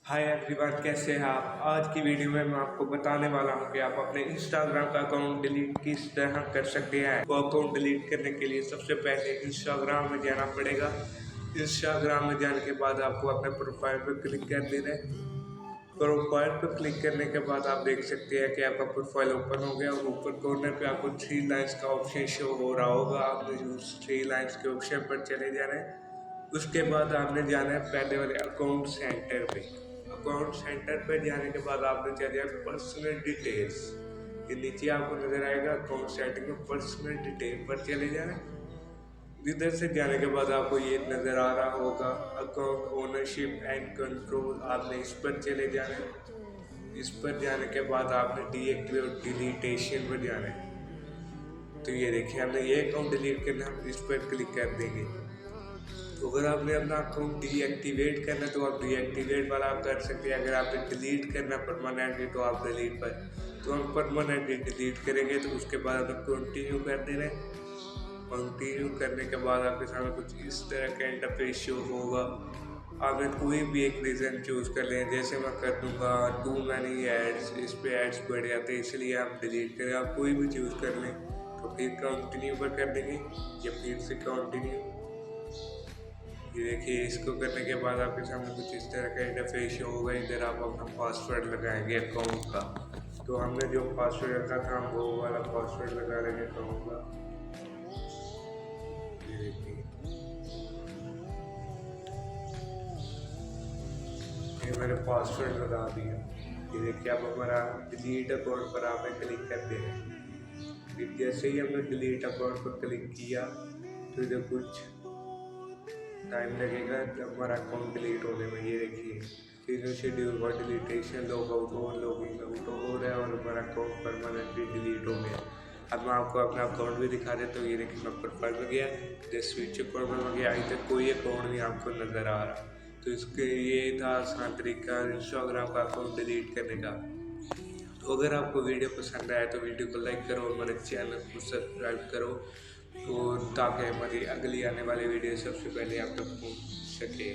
Hi everyone, कैसे हैं आप। आज की वीडियो में मैं आपको बताने वाला हूं कि आप अपने इंस्टाग्राम का अकाउंट डिलीट किस तरह कर सकते हैं। वो अकाउंट डिलीट करने के लिए सबसे पहले इंस्टाग्राम में जाना पड़ेगा। इंस्टाग्राम में जाने के बाद आपको अपने प्रोफाइल पर क्लिक कर देना है। प्रोफाइल पर क्लिक करने के बाद आप देख सकते हैं कि आपका प्रोफाइल ओपन हो गया और ऊपर कॉर्नर पे आपको 3 लाइन्स का ऑप्शन शो हो रहा होगा। आपने उस 3 लाइन्स के ऑप्शन पर चले जाना है। उसके बाद आपने जाना है पहले वाले अकाउंट सेंटर पे। अकाउंट सेंटर पे जाने के बाद आपने चले जाए पर्सनल डिटेल्स। ये नीचे आपको नजर आएगा अकाउंट सेटिंग में पर्सनल डिटेल पर चले जाना है। इधर से जाने के बाद आपको ये नज़र आ रहा होगा अकाउंट ओनरशिप एंड कंट्रोल। आपने इस पर चले जाना है। इस पर जाने के बाद आपने डीएक्टिवेट और डिलीटेशन पर जाना है। तो ये देखिए, हमने ये अकाउंट डिलीट करना, हम इस पर क्लिक कर देंगे। तो अगर आपने अपना अकाउंट डीएक्टिवेट करना तो आप डीएक्टिवेट वाला आप कर सकते हैं। अगर आपने डिलीट करना परमानेंटली तो आप डिलीट पर, तो हम परमानेंटली डिलीट करेंगे। तो उसके बाद हमें कंटिन्यू कर देना है। कंटिन्यू करने के बाद आपके सामने कुछ इस तरह का इंटरफेस शो होगा। आपने कोई भी एक रीज़न चूज़ कर लें, जैसे मैं कर दूंगा टू मैनी एड्स, इस पे एड्स बढ़ जाते हैं इसलिए आप डिलीट करें। आप कोई भी चूज़ कर लें तो फिर कंटिन्यू पर कर देंगे या फिर से कंटिन्यू। ये देखिए, इसको करने के बाद आपके सामने कुछ इस तरह का इंटरफेस शो होगा। इधर आप अपना पासवर्ड लगाएंगे अकाउंट का। तो हमने जो पासवर्ड रखा था हम वो वाला पासवर्ड लगा लेंगे अकाउंट का। ये मैंने पासवर्ड लगा दिया। ये देखिए, अब हमारा डिलीट अकाउंट पर आपने क्लिक कर देना है। फिर जैसे ही हमने डिलीट अकाउंट पर क्लिक किया तो इधर कुछ टाइम लगेगा जब हमारा अकाउंट डिलीट होने में। ये देखिए, तीनों schedule for deletion, log out हो, लॉगिंग आउट हो रहा है और हमारा अकाउंट परमानेंटली डिलीट हो गया। अब मैं आपको अपना अकाउंट भी दिखा देता हूँ। ये देखिए, मैं प्रोफाइल में गया, जस्ट स्विच अकाउंट में गया, अभी तक कोई अकाउंट नहीं आपको नज़र आ रहा। तो इसके ये था आसान तरीका इंस्टाग्राम का अकाउंट डिलीट करने का। तो अगर आपको वीडियो पसंद आया तो वीडियो को लाइक करो और हमारे चैनल को सब्सक्राइब करो, तो ताकि हमारी अगली आने वाली वीडियो सबसे पहले आप तक पहुँच सके।